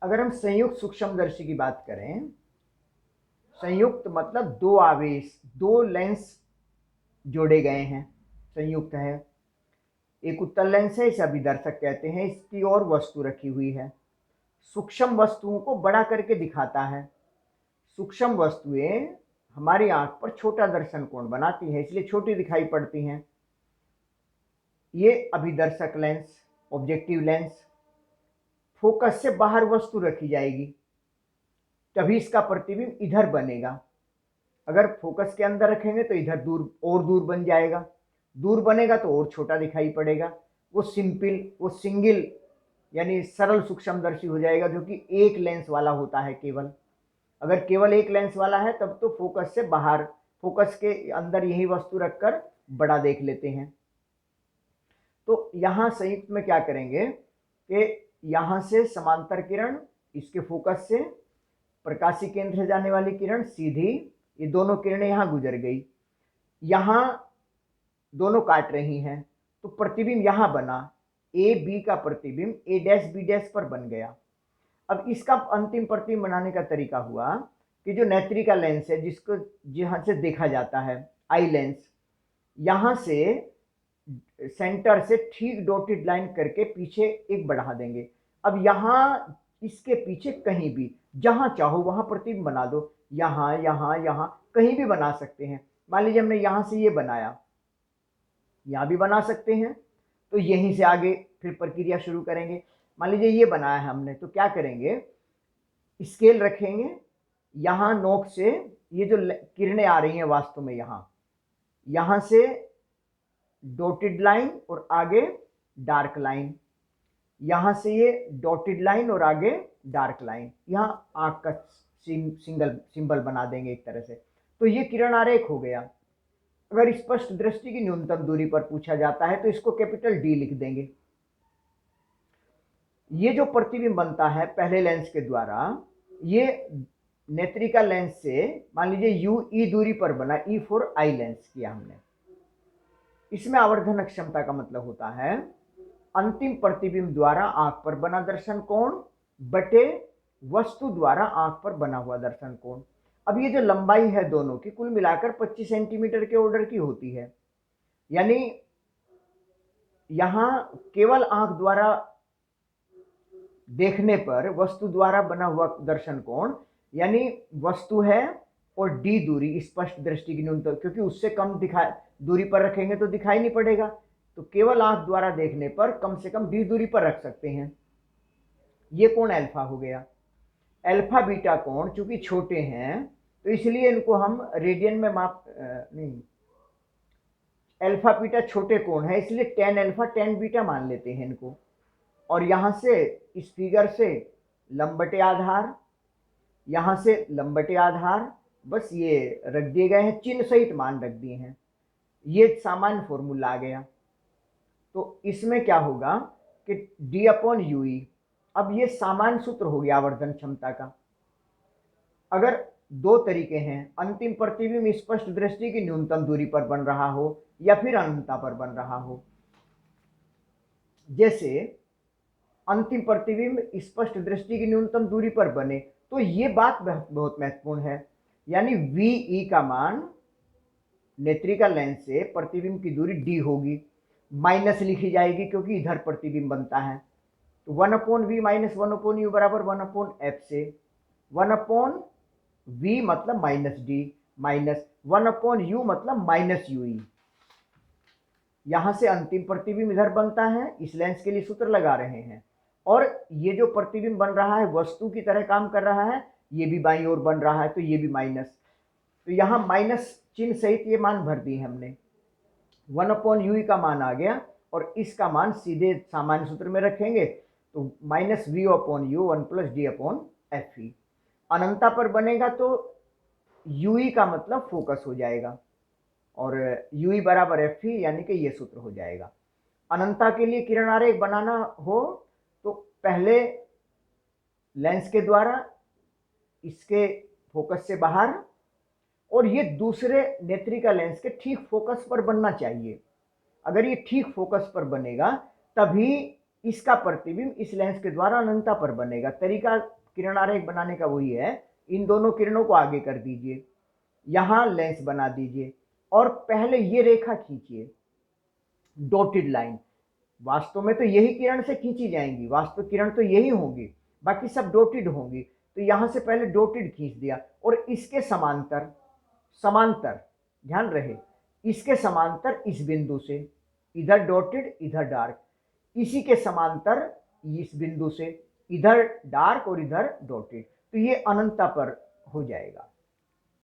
अगर हम संयुक्त सूक्ष्मदर्शी की बात करें, संयुक्त मतलब दो आवेश, दो लेंस जोड़े गए हैं, संयुक्त है। एक उत्तल लेंस है, इसे अभिदर्शक कहते हैं, इसकी ओर वस्तु रखी हुई है। सूक्ष्म वस्तुओं को बड़ा करके दिखाता है। सूक्ष्म वस्तुएं हमारी आंख पर छोटा दर्शन कोण बनाती हैं, इसलिए छोटी दिखाई पड़ती हैं। ये अभिदर्शक लेंस, ऑब्जेक्टिव लेंस, फोकस से बाहर वस्तु रखी जाएगी तभी इसका प्रतिबिंब इधर बनेगा। अगर फोकस के अंदर रखेंगे तो इधर दूर और दूर बन जाएगा, दूर बनेगा तो और छोटा दिखाई पड़ेगा। वो सिंगल यानी सरल सूक्ष्मदर्शी हो जाएगा, जो कि एक लेंस वाला होता है केवल। अगर केवल एक लेंस वाला है तब तो फोकस से बाहर, फोकस के अंदर यही वस्तु रखकर बड़ा देख लेते हैं। तो यहाँ संयुक्त में क्या करेंगे कि यहाँ से समांतर किरण, इसके फोकस से प्रकाशीय केंद्र से जाने वाली किरण सीधी, ये दोनों किरणें यहाँ गुजर गई, यहाँ दोनों काट रही हैं, तो प्रतिबिंब यहाँ बना, ए बी का प्रतिबिंब ए डैश बी डैश पर बन गया। अब इसका अंतिम प्रतिबिंब बनाने का तरीका हुआ कि जो नेत्रिका लेंस है, जिसको जहाँ से देखा जाता है, आई लेंस, यहाँ से सेंटर से ठीक डॉटेड लाइन करके पीछे एक बढ़ा देंगे। अब यहाँ इसके पीछे कहीं भी जहाँ चाहो वहाँ प्रतिबिंब बना दो, यहाँ यहाँ यहाँ कहीं भी बना सकते हैं। मान लीजिए हमने यहाँ से ये बनाया, यहाँ भी बना सकते हैं, तो यहीं से आगे फिर प्रक्रिया शुरू करेंगे। मान लीजिए ये बनाया है हमने, तो क्या करेंगे, स्केल रखेंगे, यहाँ नोक से ये जो किरणें आ रही हैं वास्तव में यहाँ से डॉटेड लाइन और आगे डार्क लाइन, यहाँ से ये डॉटेड लाइन और आगे डार्क लाइन, यहाँ आंख का सिंबल बना देंगे एक तरह से। तो ये किरण आरेख हो गया। अगर स्पष्ट दृष्टि की न्यूनतम दूरी पर पूछा जाता है तो इसको कैपिटल डी लिख देंगे। ये जो प्रतिबिंब बनता है पहले लेंस के द्वारा, ये नेत्रिका लेंस से मान लीजिए यू ई दूरी पर बना, ई फॉर आई लेंस किया हमने। इसमें आवर्धन क्षमता का मतलब होता है अंतिम प्रतिबिंब द्वारा आंख पर बना दर्शन कोण बटे वस्तु द्वारा आंख पर बना हुआ दर्शन कोण। अब ये जो लंबाई है दोनों की कुल मिलाकर 25 सेंटीमीटर के ऑर्डर की होती है, यानी यहां केवल आंख द्वारा देखने पर वस्तु द्वारा बना हुआ दर्शन कोण, यानी वस्तु है और डी दूरी स्पष्ट दृष्टि की न्यूनतम, क्योंकि उससे कम दिखाई दूरी पर रखेंगे तो दिखाई नहीं पड़ेगा, तो केवल आंख द्वारा देखने पर कम से कम डी दूरी पर रख सकते हैं। ये कोण अल्फा हो गया। अल्फा बीटा कोण चूंकि छोटे हैं तो इसलिए इनको हम रेडियन में नहीं, अल्फा बीटा छोटे कोण है इसलिए टेन अल्फा टेन बीटा मान लेते हैं इनको। और यहां से इस फिगर से लंबटे आधार, यहां से लंबटे आधार, बस ये रख दिए गए हैं, चिन्ह सहित मान रख दिए हैं। ये सामान्य फॉर्मूला आ गया। तो इसमें क्या होगा कि डी अपॉन यूई, अब ये सामान्य सूत्र हो गया आवर्धन क्षमता का। अगर दो तरीके हैं, अंतिम प्रतिबिंब स्पष्ट दृष्टि की न्यूनतम दूरी पर बन रहा हो या फिर अनंतता पर बन रहा हो। जैसे अंतिम प्रतिबिंब स्पष्ट दृष्टि की न्यूनतम दूरी पर बने तो ये बात बहुत महत्वपूर्ण है, यानी वी का मान नेत्रिका लेंस से प्रतिबिंब की दूरी डी होगी, माइनस लिखी जाएगी क्योंकि इधर प्रतिबिंब बनता है। तो 1/v माइनस 1/u बराबर 1/f से 1/v मतलब माइनस डी माइनस 1/u मतलब माइनस यूई। यहां से अंतिम प्रतिबिंब इधर बनता है, इस लेंस के लिए सूत्र लगा रहे हैं, और ये जो प्रतिबिंब बन रहा है वस्तु की तरह काम कर रहा है, ये भी बाईं ओर बन रहा है तो ये भी माइनस, तो यहाँ माइनस चिन्ह सहित ये मान भर दिए हमने। 1/u का मान आ गया और इसका मान सीधे सामान्य सूत्र में रखेंगे तो माइनस v/u 1 + d/fe। अनंतता पर बनेगा तो ui का मतलब फोकस हो जाएगा और ui बराबर fe, यानी कि ये सूत्र हो जाएगा। अनंतता के लिए किरण आरेख बनाना हो तो पहले लेंस के द्वारा इसके फोकस से बाहर, और ये दूसरे नेत्रिका लेंस के ठीक फोकस पर बनना चाहिए। अगर ये ठीक फोकस पर बनेगा तभी इसका प्रतिबिंब इस लेंस के द्वारा अनंतता पर बनेगा। तरीका किरण आरेख बनाने का वही है। इन दोनों किरणों को आगे कर दीजिए, यहां लेंस बना दीजिए और पहले ये रेखा खींचिए, डॉटेड लाइन। वास्तव में तो यही किरण से खींची जाएंगी, वास्तविक किरण तो यही होंगी, बाकी सब डॉटेड होंगी। तो यहां से पहले डॉटेड खींच दिया और इसके समांतर, समांतर ध्यान रहे, इसके समांतर इस बिंदु से, इधर डॉटेड इधर डार्क, इसी के समांतर इस बिंदु से, इधर डार्क और इधर डॉटेड, तो ये अनंतता पर हो जाएगा।